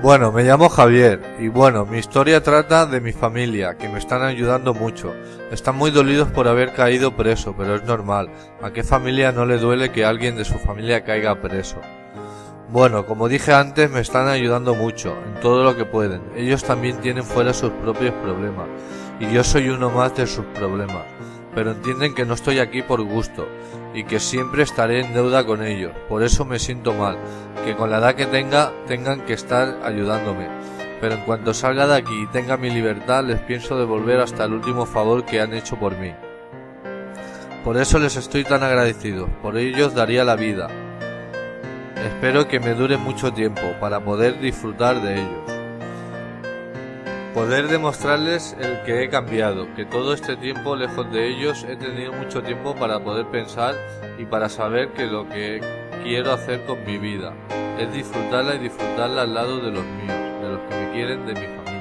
Bueno, me llamo Javier y bueno, mi historia trata de mi familia, que me están ayudando mucho. Están muy dolidos por haber caído preso, pero es normal. ¿A qué familia no le duele que alguien de su familia caiga preso? Bueno, como dije antes, me están ayudando mucho, en todo lo que pueden. Ellos también tienen fuera sus propios problemas, y yo soy uno más de sus problemas. Pero entienden que no estoy aquí por gusto, y que siempre estaré en deuda con ellos. Por eso me siento mal, que con la edad que tengan que estar ayudándome. Pero en cuanto salga de aquí y tenga mi libertad, les pienso devolver hasta el último favor que han hecho por mí. Por eso les estoy tan agradecido, por ellos daría la vida. Espero que me dure mucho tiempo para poder disfrutar de ellos. Poder demostrarles el que he cambiado, que todo este tiempo lejos de ellos he tenido mucho tiempo para poder pensar y para saber que lo que quiero hacer con mi vida es disfrutarla y disfrutarla al lado de los míos, de los que me quieren, de mi familia.